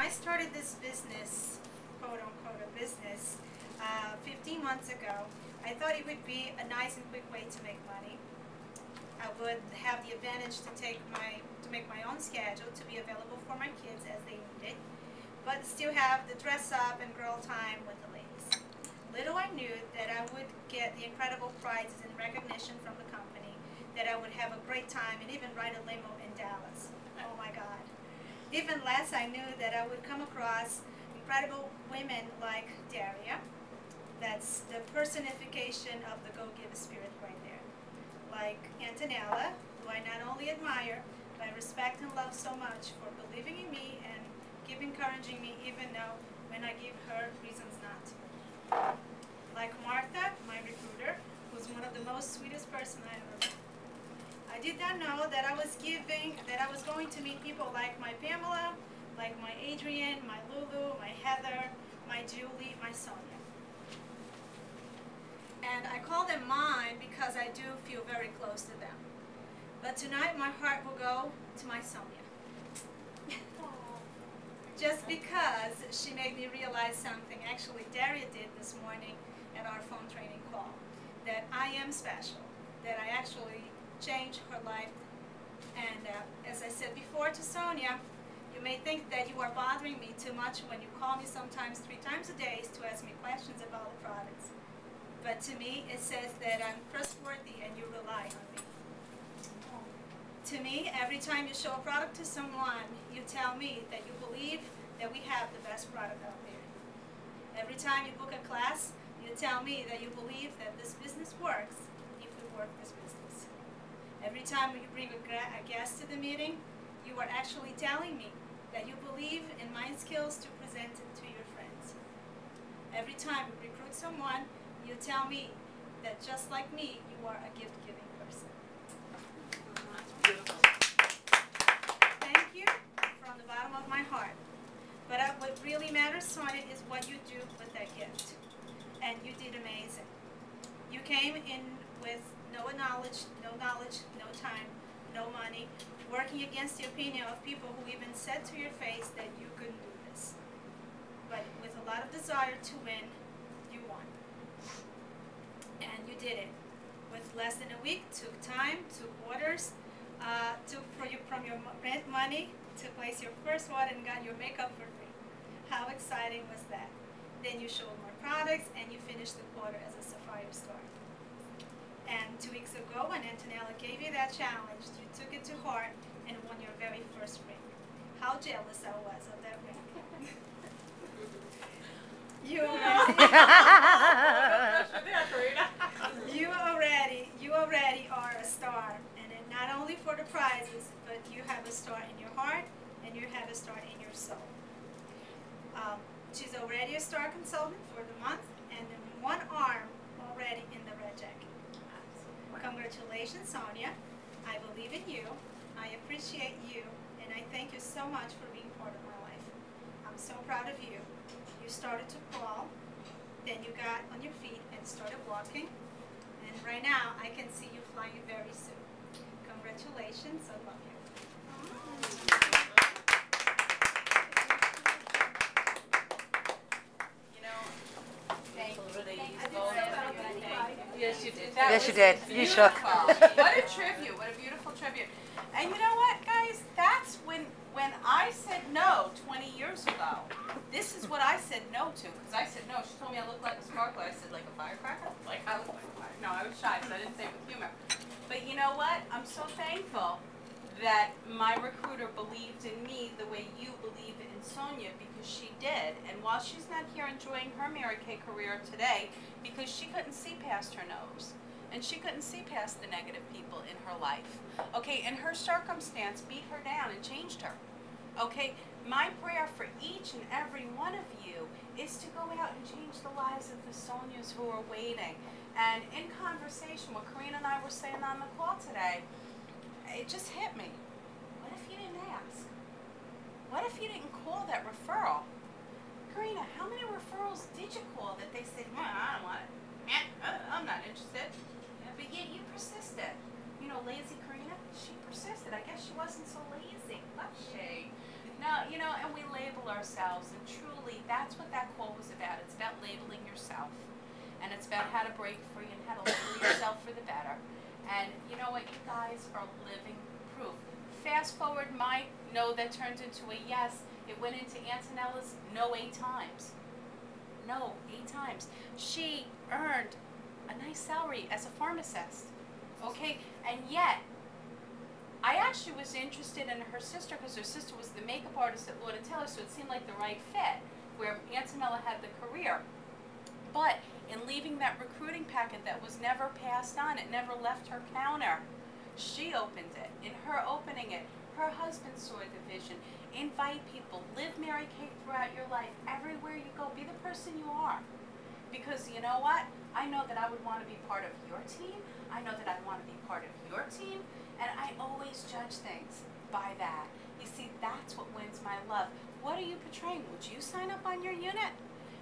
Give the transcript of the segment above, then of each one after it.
I started this business, quote unquote a business, 15 months ago, I thought it would be a nice and quick way to make money. I would have the advantage to make my own schedule to be available for my kids as they need it, but still have the dress up and girl time with the ladies. Little I knew that I would get the incredible prizes and recognition from the company, that I would have a great time and even ride a limo in Dallas. Oh my God. Even less I knew that I would come across incredible women like Daria. That's the personification of the go-giver spirit right there. Like Antonella, who I not only admire, but I respect and love so much for believing in me and keep encouraging me even though when I give her reasons not to. Like Martha, my recruiter, who's one of the most sweetest person I ever met. I did not know that I was going to meet people like my Pamela, like my Adrienne, my Lulu, my Heather, my Julie, my Sonia. And I call them mine because I do feel very close to them. But tonight my heart will go to my Sonia. Just because she made me realize something, actually Daria did this morning at our phone training call, that I am special, that I actually changed her life. And as I said before to Sonia, you may think that you are bothering me too much when you call me sometimes 3 times a day to ask me questions about the products. But to me, it says that I'm trustworthy and you rely on me. To me, every time you show a product to someone, you tell me that you believe that we have the best product out there. Every time you book a class, you tell me that you believe that this business works if we work this business. Every time you bring a guest to the meeting, you are actually telling me that you believe in my skills to present it to your friends. Every time you recruit someone, you tell me that just like me, you are a gift-giving person. Thank you from the bottom of my heart. But what really matters, Sonia, is what you do with that gift. And you did amazing. You came in with no knowledge, no time, no money, working against the opinion of people who even said to your face that you couldn't do this. But with a lot of desire to win, you won. And you did it. With less than a week, took time, took orders, took from your rent money to place your first order and got your makeup for free. How exciting was that? Then you showed more products and you finished the quarter as a Sapphire star. And 2 weeks ago when Antonella gave you that challenge, you took it to heart and won your very first ring. How jealous I was of that ring. You already are a star, and not only for the prizes, but you have a star in your heart, and you have a star in your soul. She's already a star consultant for the month, and then 1 arm already in the red jacket. Congratulations, Sonia. I believe in you. I appreciate you, and I thank you so much for being part of my life. I'm so proud of you. You started to crawl, then you got on your feet and started walking, and right now I can see you flying very soon. Congratulations, I love you. You know, thank you. Yes, you did. Yes, you did. You shook. What a tribute. What a beautiful tribute. And you know what, guys? That's when I said no 20 years ago. This is what I said no to. Because I said no. She told me I looked like a sparkler. I said, like a firecracker? Like, I look like a firecracker. No, I was shy, so I didn't say it with humor. But you know what? I'm so thankful that my recruiter believed in me the way you believe in Sonia, because she did. And while she's not here enjoying her Mary Kay career today, because she couldn't see past her nose, and she couldn't see past the negative people in her life, okay, and her circumstance beat her down and changed her, okay, my prayer for each and every one of you is to go out and change the lives of the Sonias who are waiting. And in conversation, what Karina and I were saying on the call today, it just hit me. What if you didn't ask? What if you didn't call that referral? Karina, how many referrals did you call that they said, I don't want it. I'm not interested. Yeah. But yet you persisted. You know, lazy Karina, she persisted. I guess she wasn't so lazy, was she? No, you know, and we label ourselves, and truly, that's what that call was about. It's about labeling yourself, and it's about how to break free and how to label yourself for the better. And you know what? You guys are living proof. Fast forward my no that turned into a yes. It went into Antonella's no 8 times. No, 8 times. She earned a nice salary as a pharmacist. Okay, and yet, I actually was interested in her sister because her sister was the makeup artist at Lord & Taylor, so it seemed like the right fit, where Antonella had the career. But in leaving that recruiting packet that was never passed on, it never left her counter, she opened it. In her opening it, her husband saw the vision. Invite people. Live Mary Kay throughout your life. Everywhere you go, be the person you are. Because you know what? I know that I would want to be part of your team. I know that I want to be part of your team. And I always judge things by that. You see, that's what wins my love. What are you portraying? Would you sign up on your unit?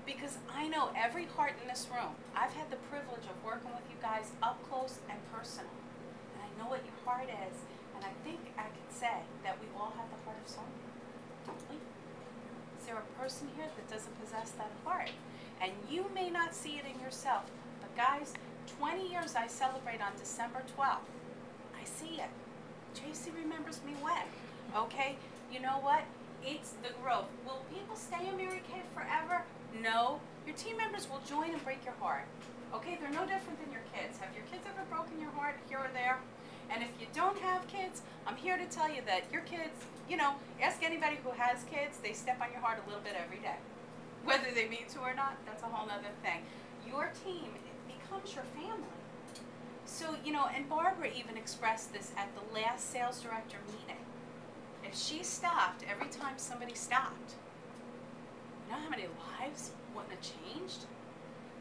Because I know every heart in this room. I've had the privilege of working with you guys up close and personal. And I know what your heart is. And I think I can say that we all have the heart of Sonia. Don't we? Is there a person here that doesn't possess that heart? And you may not see it in yourself. But guys, 20 years I celebrate on December 12th. I see it. Tracy remembers me when. Okay? You know what? It's the growth. Will people stay in Mary Kay forever? No. Your team members will join and break your heart. Okay? They're no different than your kids. Have your kids ever broken your heart here or there? And if you don't have kids, I'm here to tell you that your kids, you know, ask anybody who has kids, they step on your heart a little bit every day. Whether they mean to or not, that's a whole other thing. Your team, it becomes your family. So, you know, and Barbara even expressed this at the last sales director meeting. If she stopped every time somebody stopped, you know how many lives wouldn't have changed?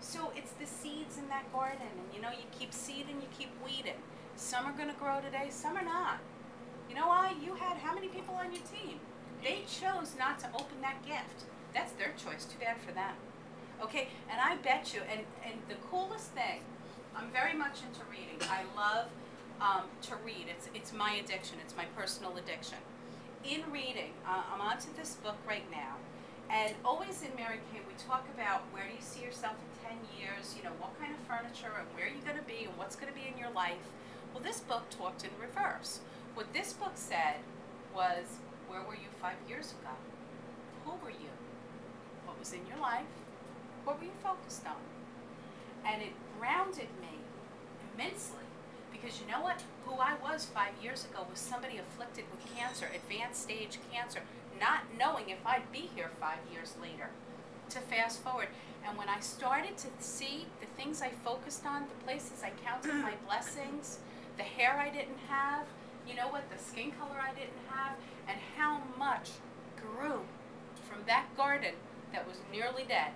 So it's the seeds in that garden, and you know, you keep seeding, you keep weeding. Some are going to grow today, some are not. You know why? You had how many people on your team? They chose not to open that gift. That's their choice. Too bad for them. Okay, and I bet you, and the coolest thing, I'm very much into reading. I love to read. It's my addiction. It's my personal addiction. In reading, I'm onto this book right now. And always in Mary Kay, we talk about where do you see yourself in 10 years, you know, what kind of furniture and where you're going to be and what's going to be in your life. Well, this book talked in reverse. What this book said was, where were you 5 years ago? Who were you? What was in your life? What were you focused on? And it grounded me immensely. Because you know what? Who I was 5 years ago was somebody afflicted with cancer, advanced stage cancer, not knowing if I'd be here 5 years later. To fast forward. And when I started to see the things I focused on, the places I counted my blessings, the hair I didn't have, you know what, the skin color I didn't have, and how much grew from that garden that was nearly dead.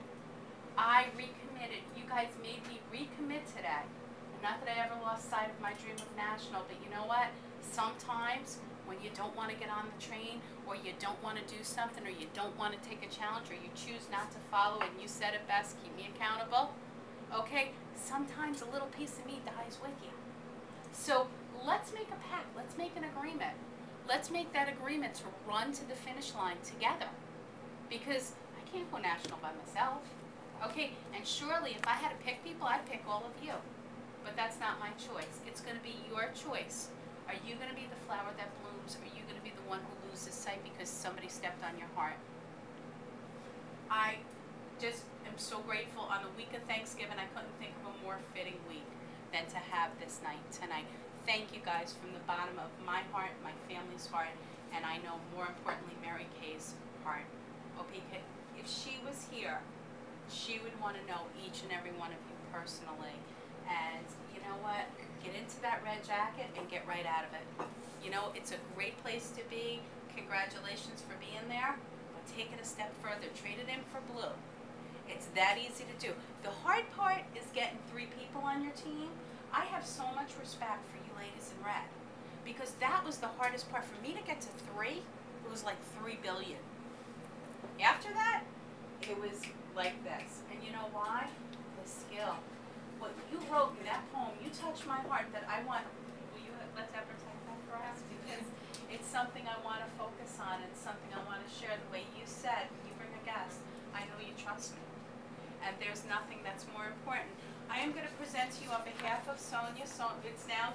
I recommitted. You guys made me recommit today. And not that I ever lost sight of my dream of national, but you know what? Sometimes when you don't want to get on the train, or you don't want to do something, or you don't want to take a challenge, or you choose not to follow, and you said it best, keep me accountable, okay? Sometimes a little piece of me dies with you. So let's make a pact. Let's make an agreement. Let's make that agreement to run to the finish line together. Because I can't go national by myself. Okay, and surely if I had to pick people, I'd pick all of you. But that's not my choice. It's going to be your choice. Are you going to be the flower that blooms, or are you going to be the one who loses sight because somebody stepped on your heart? I just am so grateful. On the week of Thanksgiving, I couldn't think of a more fitting week than to have this night tonight. Thank you guys from the bottom of my heart, my family's heart, and I know more importantly Mary Kay's heart. OPK, if she was here, she would want to know each and every one of you personally. And you know what? Get into that red jacket and get right out of it. You know, it's a great place to be. Congratulations for being there. But take it a step further. Trade it in for blue. It's that easy to do. The hard part is getting 3 people on your team. I have so much respect for you ladies in red. Because that was the hardest part. For me to get to 3, it was like 3 billion. After that, it was like this. And you know why? The skill. What you wrote me, that poem, you touched my heart that I want. Will you let's advertise that for us? Because It's something I want to focus on. It's something I want to share. The way you said, when you bring a guest, I know you trust me. And there's nothing that's more important. I am going to present to you on behalf of Sonia. So it's now